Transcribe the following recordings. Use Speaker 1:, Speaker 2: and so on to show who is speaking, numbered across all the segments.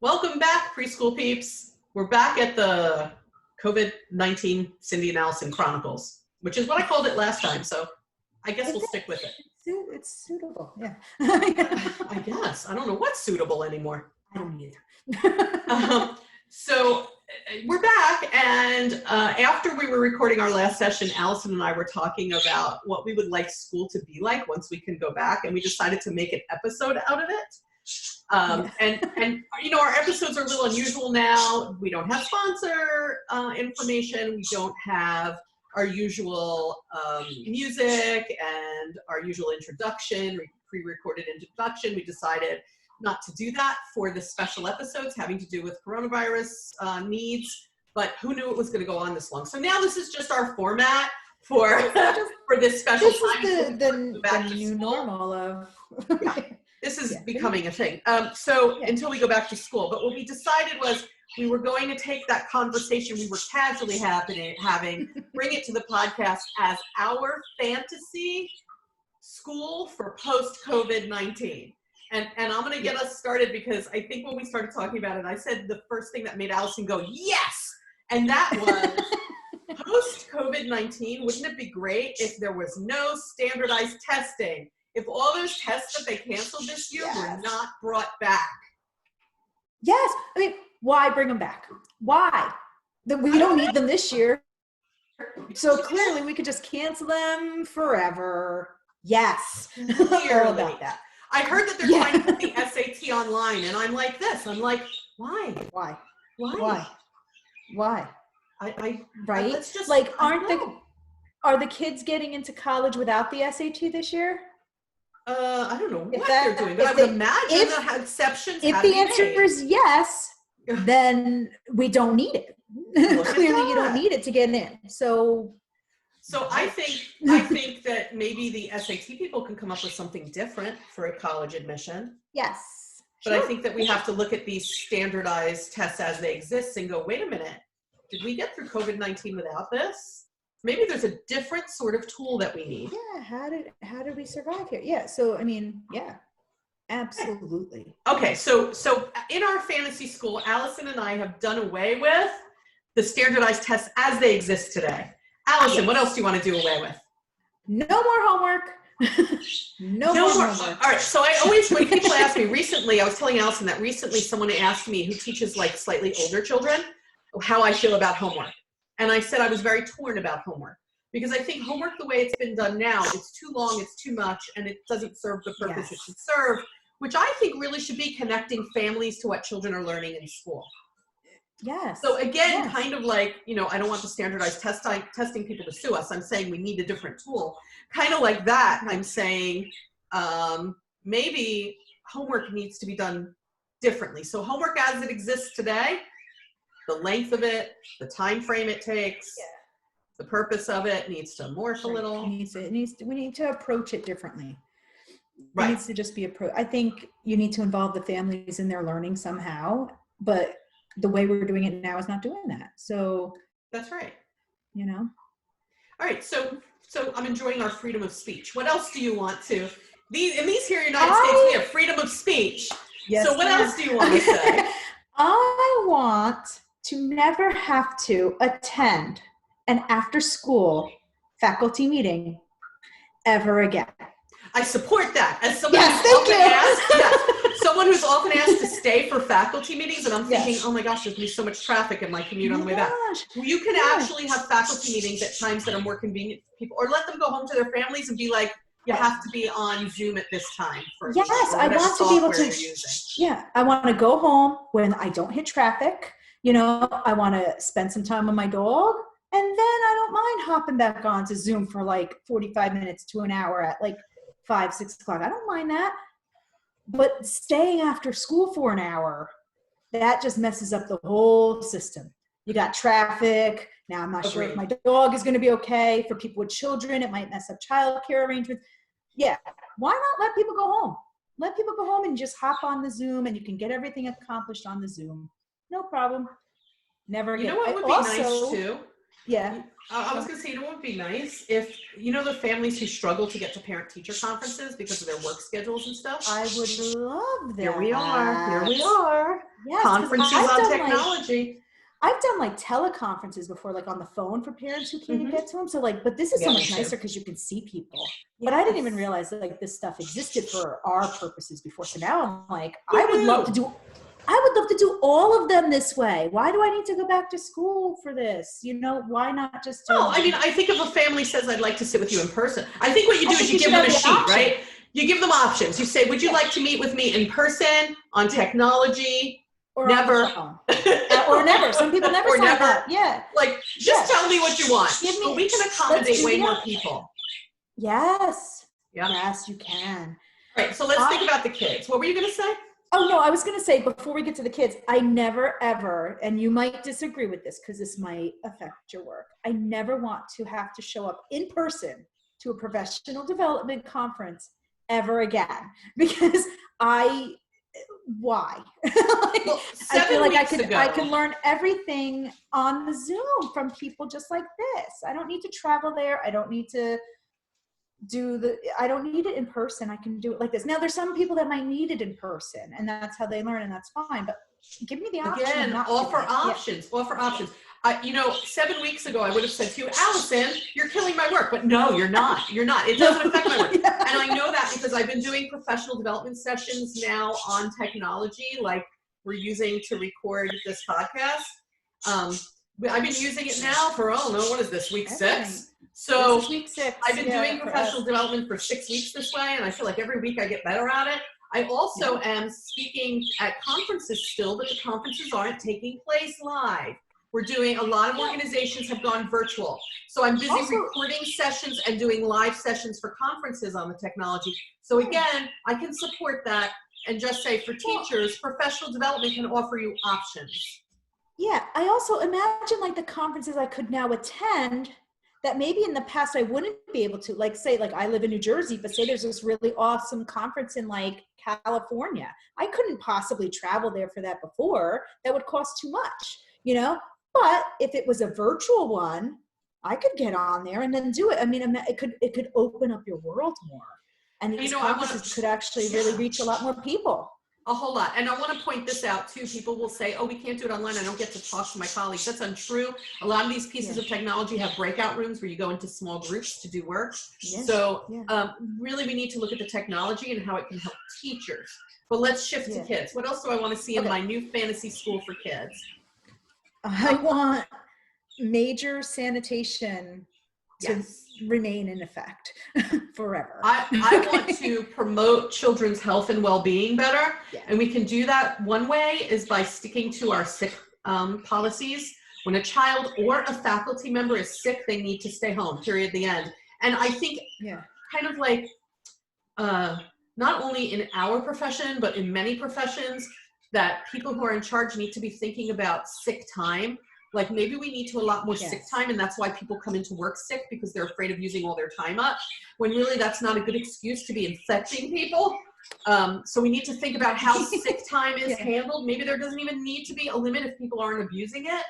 Speaker 1: Welcome back, preschool peeps. We're back at the COVID-19 Cindy and Alison Chronicles, which is what I called it last time, so I guess we'll stick with it.
Speaker 2: It's suitable, yeah.
Speaker 1: I guess. I don't know what's suitable anymore.
Speaker 2: I don't either.
Speaker 1: So we're back, and after we were recording our last session, Alison and I were talking about what we would like school to be like once we can go back, and we decided to make an episode out of it. And you know, our episodes are a little unusual now. We don't have sponsor information. We don't have our usual music and our usual introduction, pre-recorded introduction. We decided not to do that for the special episodes having to do with coronavirus needs, but who knew it was going to go on this long? So now this is just our format for this special time.
Speaker 2: This is the new normal of...
Speaker 1: Yeah. This is becoming a thing. Until we go back to school. But what we decided was we were going to take that conversation we were casually having, bring it to the podcast as our fantasy school for post-COVID-19. And I'm going to get us started because I think when we started talking about it, I said the first thing that made Alison go, yes! And that was post-COVID-19, wouldn't it be great if there was no standardized testing? If all those tests that they canceled this year were not brought back.
Speaker 2: Yes. I mean, why bring them back? Why? We don't need them this year. So clearly we could just cancel them forever. Yes. All about that.
Speaker 1: I heard that they're trying to put the SAT online, and I'm like this. I'm like, why?
Speaker 2: Why?
Speaker 1: Right?
Speaker 2: Let's just, like, are the kids getting into college without the SAT this year?
Speaker 1: I don't know what they're doing, but I would imagine the exceptions.
Speaker 2: If the answer is yes, then we don't need it. Clearly, you don't need it to get in. So I think that maybe the SAT people can come up with something different for a college admission. Yes.
Speaker 1: But I think that we have to look at these standardized tests as they exist and go, wait a minute, did we get through COVID-19 without this? Maybe there's a different sort of tool that we need.
Speaker 2: Yeah, how did we survive here? Yeah, so I mean, yeah, absolutely.
Speaker 1: Okay, so in our fantasy school, Alison and I have done away with the standardized tests as they exist today. Alison, what else do you want to do away with?
Speaker 2: No more homework. No more homework.
Speaker 1: All right, so when people ask me recently, I was telling Alison that recently someone asked me who teaches like slightly older children how I feel about homework. And I said I was very torn about homework because I think homework, the way it's been done now, it's too long, it's too much, and it doesn't serve the purpose it should serve, which I think really should be connecting families to what children are learning in school.
Speaker 2: Yes.
Speaker 1: So again, kind of like, you know, I don't want the standardized testing people to sue us. I'm saying we need a different tool. Kind of like that, I'm saying maybe homework needs to be done differently. So homework as it exists today, the length of it, the time frame it takes, the purpose of it needs to morph a little.
Speaker 2: We need to approach it differently.
Speaker 1: Right.
Speaker 2: It needs to just be I think you need to involve the families in their learning somehow, but the way we're doing it now is not doing that. So
Speaker 1: that's right.
Speaker 2: You know.
Speaker 1: All right. So I'm enjoying our freedom of speech. What else do you want to? In these here United States, we have freedom of speech.
Speaker 2: Yes,
Speaker 1: so what else do you want to say?
Speaker 2: I want to never have to attend an after-school faculty meeting ever again.
Speaker 1: I support that. As someone who's often asked to stay for faculty meetings, and I'm thinking, oh my gosh, there's going to be so much traffic in my commute on the way back. Well, you can actually have faculty meetings at times that are more convenient for people, or let them go home to their families and be like, you have to be on Zoom at this time.
Speaker 2: Yes, I want to be able to. I want to go home when I don't hit traffic. You know, I want to spend some time with my dog, and then I don't mind hopping back on to Zoom for like 45 minutes to an hour at like 5, 6 o'clock. I don't mind that. But staying after school for an hour, that just messes up the whole system. You got traffic. Now I'm not sure if my dog is going to be okay. For people with children, it might mess up childcare arrangements. Yeah, why not let people go home? Let people go home and just hop on the Zoom, and you can get everything accomplished on the Zoom. No problem. Never again.
Speaker 1: You know what would be nice too?
Speaker 2: Yeah.
Speaker 1: I was going to say, what would be nice if, the families who struggle to get to parent-teacher conferences because of their work schedules and stuff.
Speaker 2: I would love that.
Speaker 1: Here we are.
Speaker 2: Yes,
Speaker 1: conferences on technology.
Speaker 2: I've done teleconferences before, on the phone for parents who can't get to them. So but this is so much nicer because you can see people. Yes. But I didn't even realize that this stuff existed for our purposes before. So now I'm I would love to do all of them this way. Why do I need to go back to school for this? Why not just do
Speaker 1: I think if a family says, I'd like to sit with you in person, I think what you do is you give them a sheet, right? You give them options. You say, would you like to meet with me in person, on technology,
Speaker 2: or
Speaker 1: never?
Speaker 2: Or never. Some people never sign up. Yeah.
Speaker 1: Just tell me what you want. But we can accommodate way more people.
Speaker 2: Yes.
Speaker 1: Yeah.
Speaker 2: Yes, you can.
Speaker 1: All right, so let's think about the kids. What were you going to say?
Speaker 2: Oh, no, I was going to say, before we get to the kids, I never, ever, and you might disagree with this because this might affect your work, I never want to have to show up in person to a professional development conference ever again. Because why? I feel like I can learn everything on the Zoom from people just like this. I don't need to travel there. I don't need to I don't need it in person. I can do it like this. Now there's some people that might need it in person and that's how they learn and that's fine. But give me the option.
Speaker 1: Again, offer options. Yeah. Offer options. 7 weeks ago, I would have said to you, Alison, you're killing my work. But no, you're not. You're not. It doesn't affect my work. Yeah. And I know that because I've been doing professional development sessions now on technology, like we're using to record this podcast. I've been using it now for, what is this, week 6? So
Speaker 2: this is week 6.
Speaker 1: I've been doing professional development for 6 weeks this way, and I feel like every week I get better at it. I also am speaking at conferences still, but the conferences aren't taking place live. We're doing, a lot of organizations have gone virtual. So I'm busy recording sessions and doing live sessions for conferences on the technology. So again, I can support that and just say for teachers, professional development can offer you options.
Speaker 2: Yeah, I also imagine the conferences I could now attend that maybe in the past I wouldn't be able to, say I live in New Jersey, but say there's this really awesome conference in California. I couldn't possibly travel there for that before. That would cost too much, But if it was a virtual one, I could get on there and then do it. I mean, it could open up your world more. And these conferences could actually really reach a lot more people.
Speaker 1: A whole lot. And I want to point this out too. People will say, we can't do it online. I don't get to talk to my colleagues. That's untrue. A lot of these pieces of technology have breakout rooms where you go into small groups to do work. Yeah. So really we need to look at the technology and how it can help teachers. But let's shift to kids. What else do I want to see in my new fantasy school for kids?
Speaker 2: I want major sanitation to remain in effect forever.
Speaker 1: I want to promote children's health and well-being better. Yeah. And we can do that one way is by sticking to our sick policies. When a child or a faculty member is sick, they need to stay home, period, the end. And I think kind of not only in our profession, but in many professions, that people who are in charge need to be thinking about sick time. Maybe we need to allot more sick time, and that's why people come into work sick because they're afraid of using all their time up, when really that's not a good excuse to be infecting people. So we need to think about how sick time is handled. Maybe there doesn't even need to be a limit if people aren't abusing it.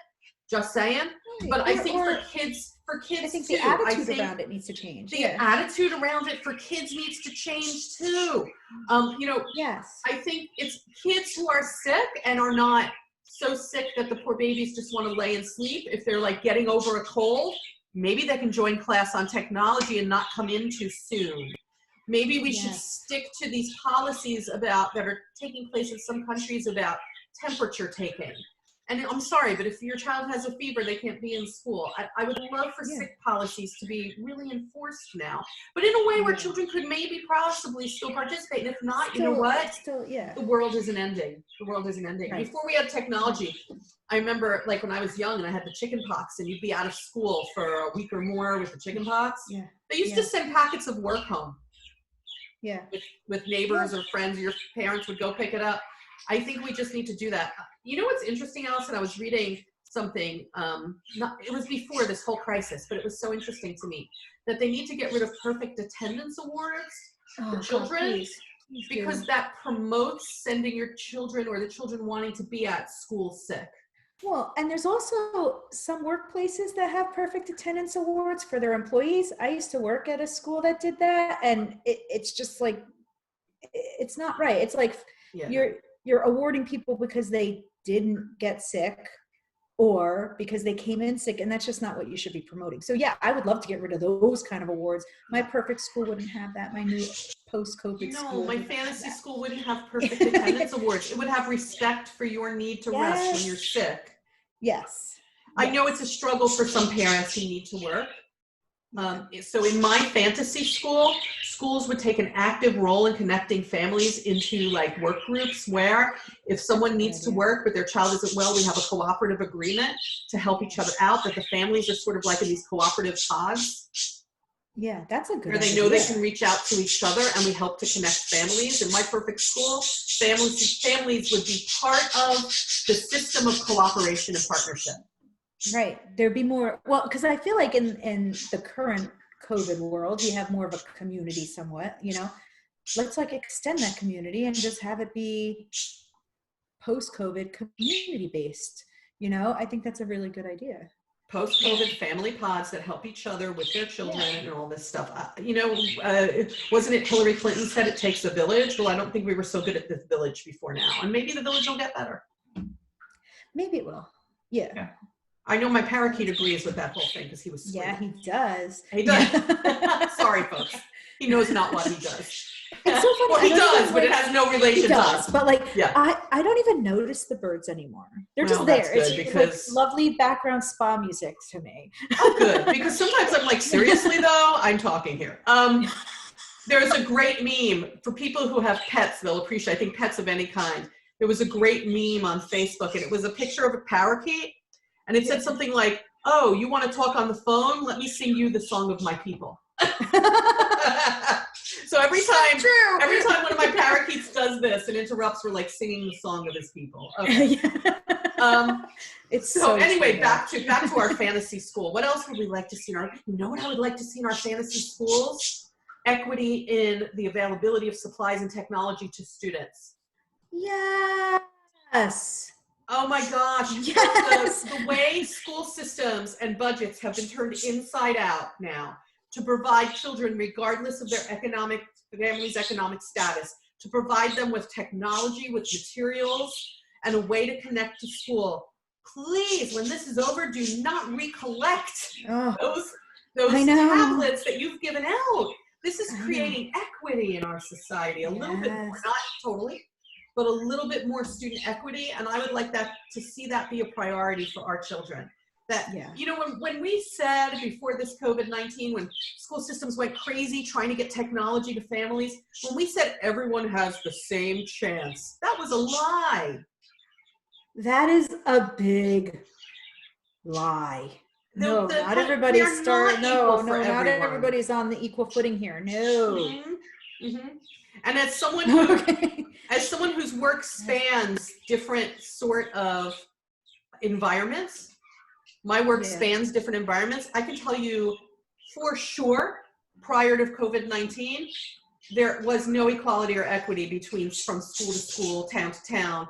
Speaker 1: Just saying. But I think for kids
Speaker 2: I think the attitude around it needs to change.
Speaker 1: The attitude around it for kids needs to change too. I think it's kids who are sick and are not so sick that the poor babies just want to lay and sleep. If they're getting over a cold, maybe they can join class on technology and not come in too soon. Maybe we should stick to these policies that are taking place in some countries about temperature taking. And I'm sorry, but if your child has a fever, they can't be in school. I would love for sick policies to be really enforced now, but in a way where children could maybe possibly still participate. And if not, you know what? The world isn't ending. The world isn't ending. Right. Before we had technology, I remember when I was young and I had the chicken pox and you'd be out of school for a week or more with the chicken pox. Yeah. They used to send packets of work home.
Speaker 2: Yeah.
Speaker 1: With neighbors or friends, your parents would go pick it up. I think we just need to do that. You know what's interesting, Alison? I was reading something, it was before this whole crisis, but it was so interesting to me that they need to get rid of perfect attendance awards for children because that promotes sending your children or the children wanting to be at school sick.
Speaker 2: Well, and there's also some workplaces that have perfect attendance awards for their employees. I used to work at a school that did that, and it's just like, it's not right. It's like you're awarding people because they didn't get sick or because they came in sick, and that's just not what you should be promoting. So yeah, I would love to get rid of those kind of awards. My perfect school wouldn't have that. My new post-COVID school.
Speaker 1: No, my fantasy school wouldn't have perfect attendance awards. It would have respect for your need to rest when you're sick.
Speaker 2: Yes.
Speaker 1: I know it's a struggle for some parents who need to work. So in my fantasy school, schools would take an active role in connecting families into like work groups where if someone needs to work but their child isn't well, we have a cooperative agreement to help each other out, that the families are sort of like in these cooperative pods.
Speaker 2: Yeah, that's a good
Speaker 1: where they know they can reach out to each other, and we help to connect families. In my perfect school, families would be part of the system of cooperation and partnership.
Speaker 2: Right. There'd be more, well, because I feel like in the current COVID world, you have more of a community somewhat, you know. Let's like extend that community and just have it be post-COVID community based. You know, I think that's a really good idea.
Speaker 1: Post-COVID family pods that help each other with their children and all this stuff. Wasn't it Hillary Clinton said it takes a village? Well, I don't think we were so good at the village before now. And maybe the village will get better.
Speaker 2: Maybe it will. Yeah.
Speaker 1: I know my parakeet agrees with that whole thing because he was sweet.
Speaker 2: Yeah, he does.
Speaker 1: He does. Sorry, folks. He knows not what he does.
Speaker 2: It's so funny.
Speaker 1: Well, he does, but it has no relation to us.
Speaker 2: But like, I don't even notice the birds anymore. They're just there.
Speaker 1: It's
Speaker 2: because like lovely background spa music to me.
Speaker 1: Oh, good. Because sometimes I'm like, seriously though, I'm talking here. There's a great meme for people who have pets. They'll appreciate. I think pets of any kind. There was a great meme on Facebook, and it was a picture of a parakeet, and it said something like, "Oh, you want to talk on the phone? Let me sing you the song of my people." So every time one of my parakeets does this and interrupts, we're like singing the song of his people. Okay. So anyway, back to our fantasy school. What else would we like to see in our? You know what I would like to see in our fantasy schools? Equity in the availability of supplies and technology to students.
Speaker 2: Yes.
Speaker 1: Oh my gosh. Yes. The way school systems and budgets have been turned inside out now to provide children, regardless of their family's economic status, to provide them with technology, with materials, and a way to connect to school. Please, when this is over, do not recollect those tablets that you've given out. This is creating equity in our society, a little bit more, not totally, but a little bit more student equity. And I would like to see that be a priority for our children. You know, when we said before this COVID-19, when school systems went crazy trying to get technology to families, when we said everyone has the same chance, that was a lie.
Speaker 2: That is a big lie. Not everybody's not everybody's on the equal footing here. No.
Speaker 1: Mm-hmm. Mm-hmm. And as someone whose work spans different sort of environments, my work spans different environments. I can tell you for sure, prior to COVID-19, there was no equality or equity from school to school, town to town,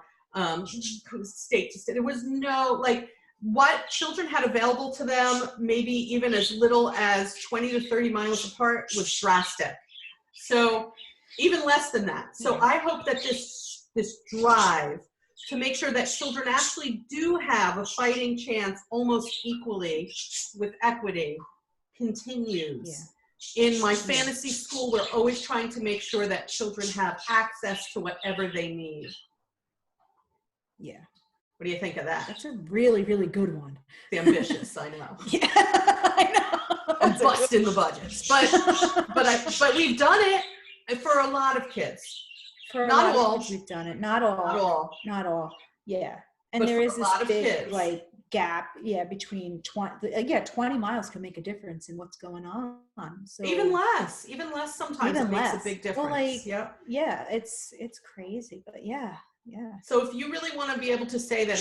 Speaker 1: state to state. There was no, like, what children had available to them, maybe even as little as 20 to 30 miles apart, was drastic. So even less than that. So I hope that this drive to make sure that children actually do have a fighting chance almost equally with equity continues. In my fantasy school, we're always trying to make sure that children have access to whatever they need.
Speaker 2: Yeah.
Speaker 1: What do you think of that?
Speaker 2: That's a really, really good one.
Speaker 1: It's ambitious, I know.
Speaker 2: Yeah, I know.
Speaker 1: I'm busting the budgets. But we've done it for a lot of kids.
Speaker 2: Not all. We've done it. Not all. Yeah. And there is this big like gap, between 20 miles can make a difference in what's going on. So
Speaker 1: even less sometimes it makes a big difference.
Speaker 2: Well, it's crazy, but yeah.
Speaker 1: So if you really want to be able to say that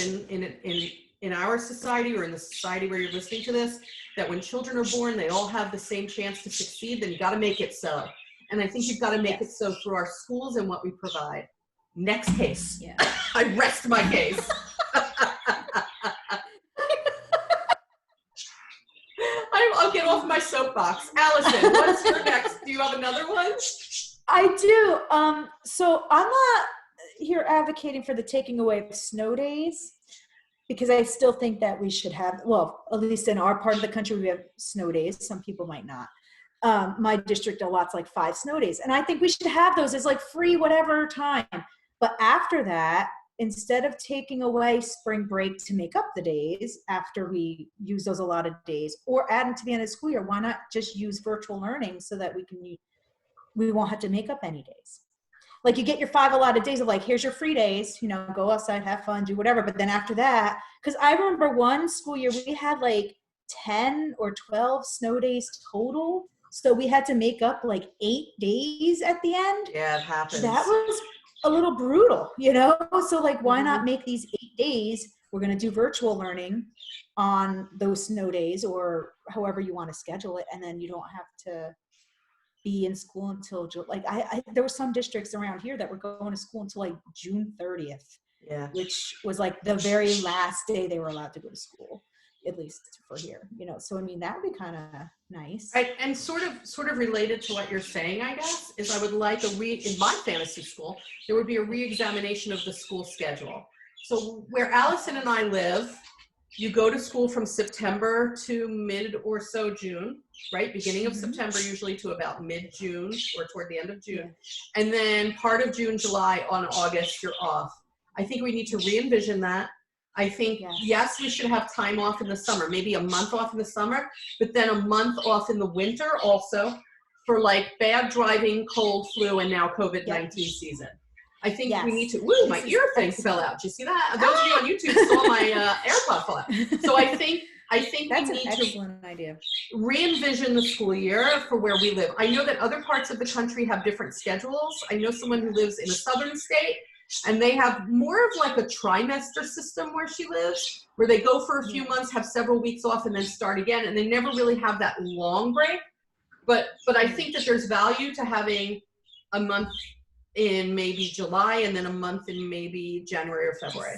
Speaker 1: in our society or in the society where you're listening to this, that when children are born, they all have the same chance to succeed, then you got to make it so. And I think you've got to make it so through our schools and what we provide. Next case. Yeah. I rest my case. soapbox. Allison, what's your next? Do you have another one?
Speaker 2: I do. So I'm not here advocating for the taking away of snow days, because I still think that we should have, well, at least in our part of the country, we have snow days. Some people might not. My district allots like 5 snow days. And I think we should have those as like free whatever time. But after that, instead of taking away spring break to make up the days after we use those allotted days, or adding to the end of the school year, why not just use virtual learning so that we won't have to make up any days? Like you get your 5 allotted days of like, here's your free days, go outside, have fun, do whatever. But then after that, because I remember one school year, we had like 10 or 12 snow days total. So we had to make up like 8 days at the end.
Speaker 1: Yeah, it happens.
Speaker 2: That was a little brutal, So like, why not make these 8 days? We're going to do virtual learning on those snow days, or however you want to schedule it. And then you don't have to be in school until like there were some districts around here that were going to school until like June 30th, which was like the very last day they were allowed to go to school, at least for here, So I mean, that would be kind of nice.
Speaker 1: Right, and sort of related to what you're saying, I guess, is I would like in my fantasy school, there would be a re-examination of the school schedule. So where Allison and I live, you go to school from September to mid or so June, right? Beginning of September, usually to about mid-June or toward the end of June. And then part of June, July, on August, you're off. I think we need to re-envision that. I think, yes, we should have time off in the summer, maybe a month off in the summer, but then a month off in the winter also for like bad driving, cold, flu, and now COVID-19 season. I think we need to, my ear thing fell out. Did you see that? Those of you on YouTube saw my AirPod fall out. So I think
Speaker 2: that's
Speaker 1: we need
Speaker 2: an excellent idea.
Speaker 1: Re-envision the school year for where we live. I know that other parts of the country have different schedules. I know someone who lives in a southern state, and they have more of like a trimester system where she lives, where they go for a few months, have several weeks off, and then start again. And they never really have that long break. But I think that there's value to having a month in maybe July and then a month in maybe January or February.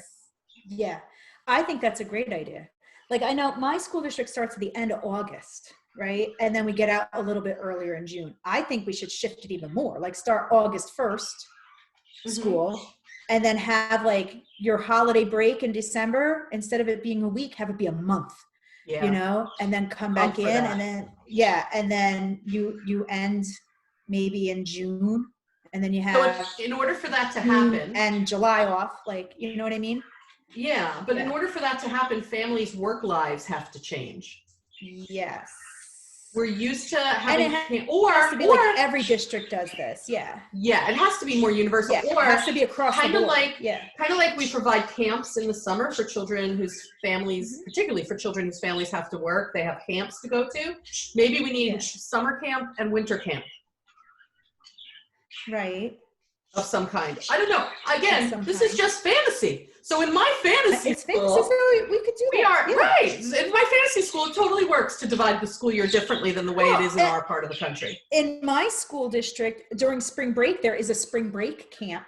Speaker 2: Yeah, I think that's a great idea. Like I know my school district starts at the end of August, right? And then we get out a little bit earlier in June. I think we should shift it even more, like start August 1st school, and then have like your holiday break in December. Instead of it being a week, have it be a month, and then come back in and then, and then you end maybe in June. And then you have,
Speaker 1: so in order for that to happen,
Speaker 2: and July off, like, you know what I mean?
Speaker 1: Yeah, but in order for that to happen, families' work lives have to change.
Speaker 2: Yes.
Speaker 1: We're used to having,
Speaker 2: like every district does this. Yeah.
Speaker 1: Yeah, it has to be more universal.
Speaker 2: Yeah,
Speaker 1: or
Speaker 2: it has to be across the board.
Speaker 1: Kind of like we provide camps in the summer for children whose families, particularly for children whose families have to work, they have camps to go to. Maybe we need summer camp and winter camp.
Speaker 2: Right.
Speaker 1: Of some kind. I don't know. Again, this is just fantasy. So in my fantasy school,
Speaker 2: we could do that.
Speaker 1: Right. In my fantasy school, it totally works to divide the school year differently than the way it is in our part of the country.
Speaker 2: In my school district, during spring break, there is a spring break camp.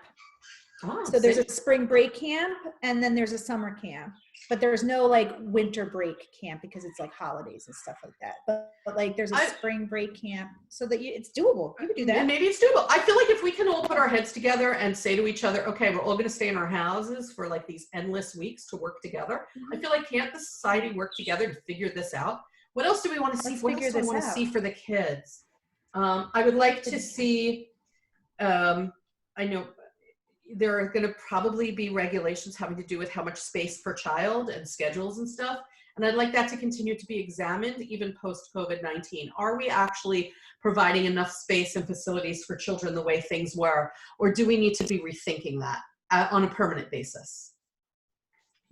Speaker 2: So there's a spring break camp, and then there's a summer camp. But there's no like winter break camp because it's like holidays and stuff like that. But like there's a spring break camp, so that it's doable. You could do that.
Speaker 1: And maybe it's doable. I feel like if we can all put our heads together and say to each other, okay, we're all going to stay in our houses for like these endless weeks to work together. I feel like can't the society work together to figure this out? What else do we want to see? What else do we want to see for the kids? I would like to see, I know there are going to probably be regulations having to do with how much space per child and schedules and stuff. And I'd like that to continue to be examined even post COVID-19. Are we actually providing enough space and facilities for children the way things were? Or do we need to be rethinking that on a permanent basis?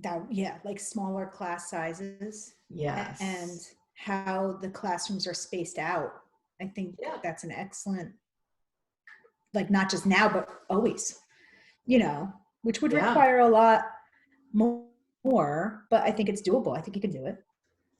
Speaker 2: Like smaller class sizes.
Speaker 1: Yes.
Speaker 2: And how the classrooms are spaced out. I think that's an excellent, like not just now, but always. Which would require a lot more, but I think it's doable. I think you can do it.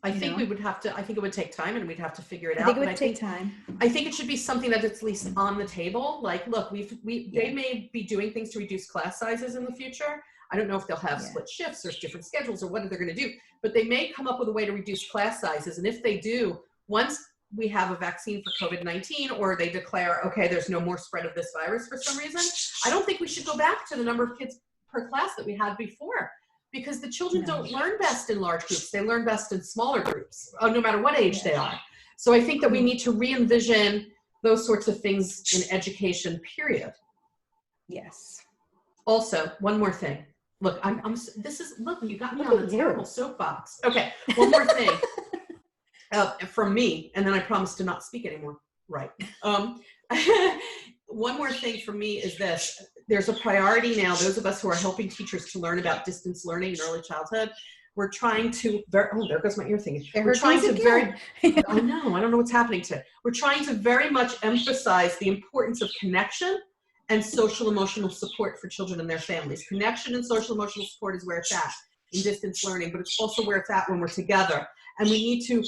Speaker 1: I think we would have to, I think it would take time and we'd have to figure it out.
Speaker 2: I think it would take time.
Speaker 1: I think it should be something that it's at least on the table. Like, look, they may be doing things to reduce class sizes in the future. I don't know if they'll have split shifts or different schedules or what they're going to do, but they may come up with a way to reduce class sizes. And if they do, once we have a vaccine for COVID-19, or they declare, okay, there's no more spread of this virus for some reason, I don't think we should go back to the number of kids per class that we had before, because the children don't learn best in large groups. They learn best in smaller groups, no matter what age they are. So I think that we need to re-envision those sorts of things in education, period.
Speaker 2: Yes.
Speaker 1: Also, one more thing. Look, look, you got me on a terrible soapbox. Okay, one more thing from me, and then I promise to not speak anymore. Right. One more thing for me is this. There's a priority now, those of us who are helping teachers to learn about distance learning in early childhood, we're trying to, there goes my ear thing. We're trying to oh no, I don't know what's happening today. We're trying to very much emphasize the importance of connection and social emotional support for children and their families. Connection and social emotional support is where it's at in distance learning, but it's also where it's at when we're together. And we need to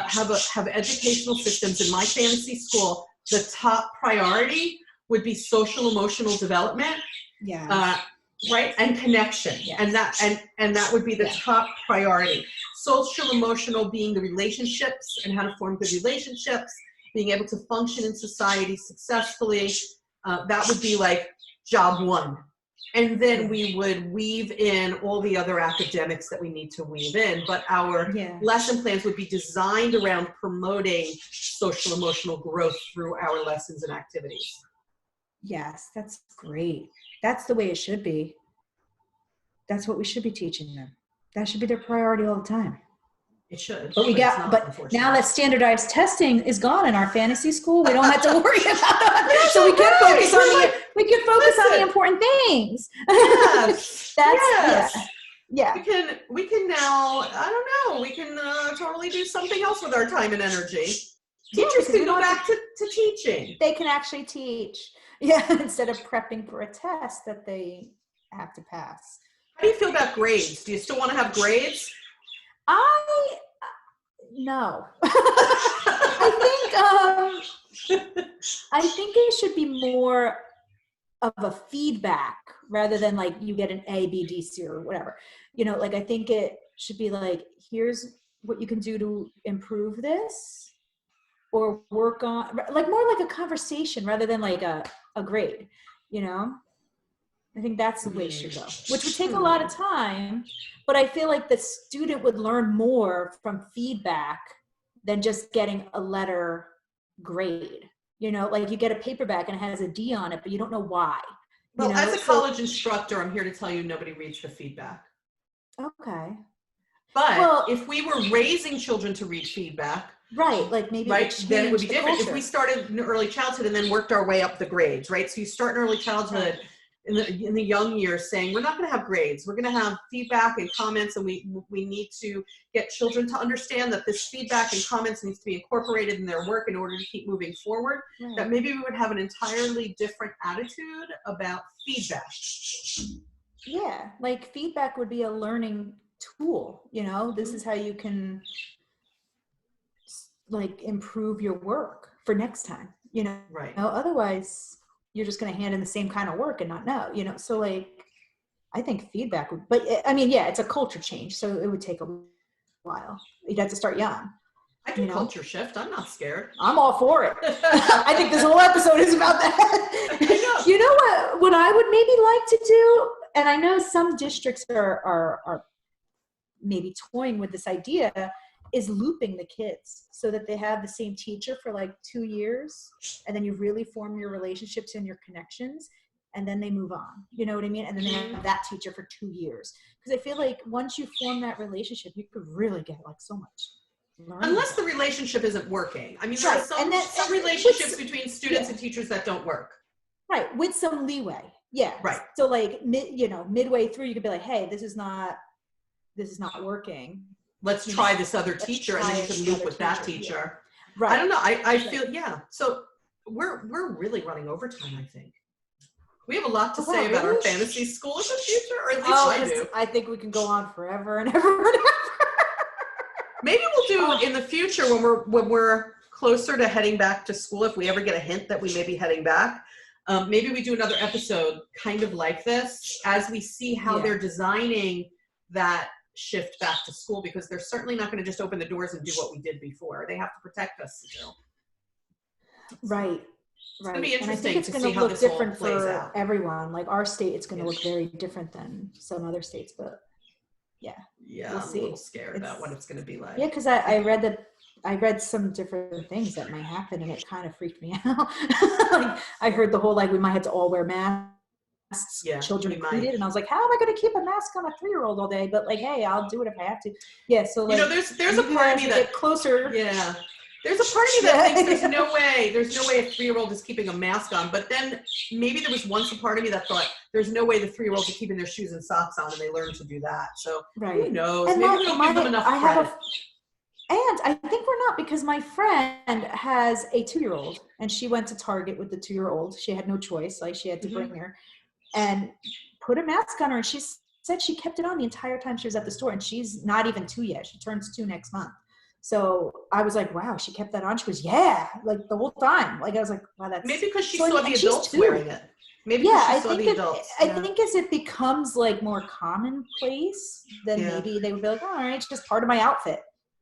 Speaker 1: have educational systems. In my fantasy school, the top priority would be social emotional development, right, and connection, and that would be the top priority. Social emotional being the relationships and how to form good relationships, being able to function in society successfully. That would be like job one. And then we would weave in all the other academics that we need to weave in. But our lesson plans would be designed around promoting social emotional growth through our lessons and activities.
Speaker 2: Yes, that's great. That's the way it should be. That's what we should be teaching them. That should be their priority all the time.
Speaker 1: It should.
Speaker 2: But now that standardized testing is gone in our fantasy school, we don't have to worry about that. So we can focus on the important things.
Speaker 1: Yes.
Speaker 2: Yeah.
Speaker 1: We can now, I don't know, we can totally do something else with our time and energy. Teachers can go back to teaching.
Speaker 2: They can actually teach. Yeah, instead of prepping for a test that they have to pass.
Speaker 1: How do you feel about grades? Do you still want to have grades?
Speaker 2: No. I think it should be more of a feedback rather than like you get an A, B, D, C, or whatever. You know, like I think it should be like, here's what you can do to improve this, or work on, like more like a conversation rather than like a grade, you know? I think that's the way it should go, which would take a lot of time, but I feel like the student would learn more from feedback than just getting a letter grade. You know, like you get a paperback and it has a D on it, but you don't know why.
Speaker 1: Well, as a college instructor, I'm here to tell you nobody reads the feedback.
Speaker 2: Okay.
Speaker 1: But if we were raising children to read feedback,
Speaker 2: right, like maybe
Speaker 1: then it would be different.
Speaker 2: Culture.
Speaker 1: If we started in early childhood and then worked our way up the grades, right? So you start in early childhood in the young years saying, we're not going to have grades. We're going to have feedback and comments, and we need to get children to understand that this feedback and comments needs to be incorporated in their work in order to keep moving forward. Right. That maybe we would have an entirely different attitude about feedback.
Speaker 2: Yeah, like feedback would be a learning tool, you know, this is how you can like improve your work for next time, you know,
Speaker 1: right.
Speaker 2: You know, otherwise you're just going to hand in the same kind of work and not know, you know, so like, I think feedback would, but I mean, yeah, it's a culture change. So it would take a while. You'd have to start young.
Speaker 1: I can culture shift. I'm not scared.
Speaker 2: I'm all for it. I think this whole episode is about that. You know what I would maybe like to do, and I know some districts are maybe toying with this idea, is looping the kids so that they have the same teacher for like 2 years, and then you really form your relationships and your connections, and then they move on. You know what I mean? And then they have that teacher for 2 years. Because I feel like once you form that relationship, you could really get like so much.
Speaker 1: Unless the relationship isn't working. I mean, there are some relationships between students and teachers that don't work.
Speaker 2: Right, with some leeway. Yeah. Right. So like, midway through, you could be like, hey, this is not working.
Speaker 1: Let's try this other teacher, and then you can loop with that teacher. Yeah. Right. I don't know. I feel, So we're really running overtime, I think. We have a lot to say about our fantasy school in the future, or at least I do.
Speaker 2: I think we can go on forever and ever and ever.
Speaker 1: Maybe we'll do in the future when we're closer to heading back to school, if we ever get a hint that we may be heading back. Maybe we do another episode kind of like this as we see how they're designing that shift back to school, because they're certainly not going to just open the doors and do what we did before. They have to protect us still.
Speaker 2: Right.
Speaker 1: It's going to be
Speaker 2: And I think
Speaker 1: interesting
Speaker 2: it's
Speaker 1: to
Speaker 2: going
Speaker 1: see
Speaker 2: to
Speaker 1: how
Speaker 2: look
Speaker 1: this all
Speaker 2: different
Speaker 1: plays
Speaker 2: for
Speaker 1: out.
Speaker 2: everyone. Like our state, it's going to look very different than some other states, but
Speaker 1: Yeah,
Speaker 2: we'll
Speaker 1: I'm
Speaker 2: see.
Speaker 1: a little scared about what it's going to be like.
Speaker 2: Yeah, because I read some different things that might happen, and it kind of freaked me out. Like, I heard the whole, like, we might have to all wear masks, children included, and I was like, how am I going to keep a mask on a 3-year-old all day? But like, hey, I'll do it if I have to. Yeah, so like,
Speaker 1: there's a part of me that
Speaker 2: get closer.
Speaker 1: Yeah. There's a part of me that thinks there's no way a 3-year-old is keeping a mask on. But then maybe there was once a part of me that thought there's no way the 3-year-olds are keeping their shoes and socks on, and they learn to do that. So who knows?
Speaker 2: And
Speaker 1: maybe we don't give them enough credit.
Speaker 2: And I think we're not, because my friend has a 2-year-old, and she went to Target with the 2-year-old. She had no choice. Like, she had to bring her and put a mask on her. And she said she kept it on the entire time she was at the store. And she's not even 2 yet. She turns 2 next month. So I was like, wow, she kept that on. She goes, yeah, like the whole time. Like, I was like, wow, that's
Speaker 1: maybe because she saw the adults wearing it. Maybe
Speaker 2: I
Speaker 1: saw the adults.
Speaker 2: I think as it becomes like more commonplace, then maybe they would be like, all right, it's just part of my outfit.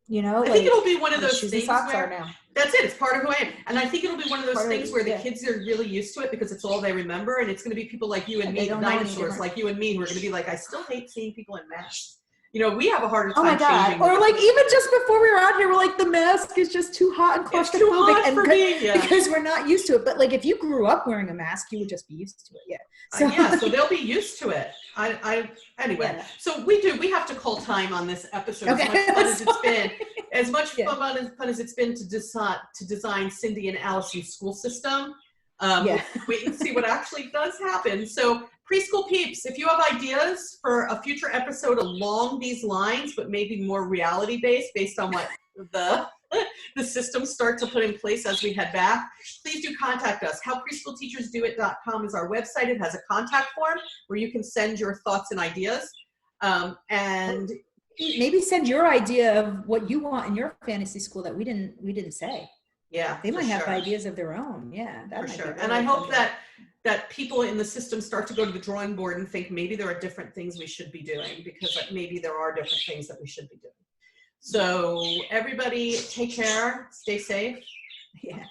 Speaker 2: I
Speaker 1: think it'll be one of those
Speaker 2: shoes
Speaker 1: things
Speaker 2: and socks
Speaker 1: where
Speaker 2: are now.
Speaker 1: That's it. It's part of who I am. And I think it'll be one of those things where the kids are really used to it because it's all they remember. And it's going to be people like you and me, dinosaurs like you and me, who are going to be like, I still hate seeing people in masks. We have a harder time changing.
Speaker 2: Or like, even just before we were out here, we're like, the mask is just too hot and claustrophobic, because we're not used to it. But like, if you grew up wearing a mask, you would just be used to it. Yeah.
Speaker 1: So they'll be used to it. Anyway.
Speaker 2: Yeah.
Speaker 1: So we have to call time on this episode. As much fun as it's been to design Cindy and Alison's school system. Wait and see what actually does happen. So preschool peeps, if you have ideas for a future episode along these lines, but maybe more reality based on what the systems start to put in place as we head back, please do contact us. HowPreschoolTeachersDoIt.com is our website. It has a contact form where you can send your thoughts and ideas. And
Speaker 2: maybe send your idea of what you want in your fantasy school that we didn't say.
Speaker 1: Yeah,
Speaker 2: they might have ideas of their own. Yeah,
Speaker 1: for sure. And I hope that people in the system start to go to the drawing board and think maybe there are different things we should be doing, because maybe there are different things that we should be doing. So everybody, take care, stay safe.
Speaker 2: Yeah.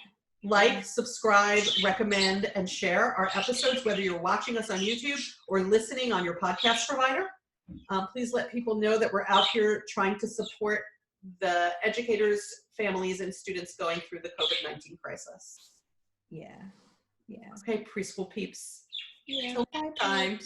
Speaker 1: Like, subscribe, recommend, and share our episodes, whether you're watching us on YouTube or listening on your podcast provider. Please let people know that we're out here trying to support the educators, families, and students going through the COVID-19 crisis.
Speaker 2: Yeah.
Speaker 1: Okay, preschool peeps.
Speaker 2: Yeah.
Speaker 1: Till next time.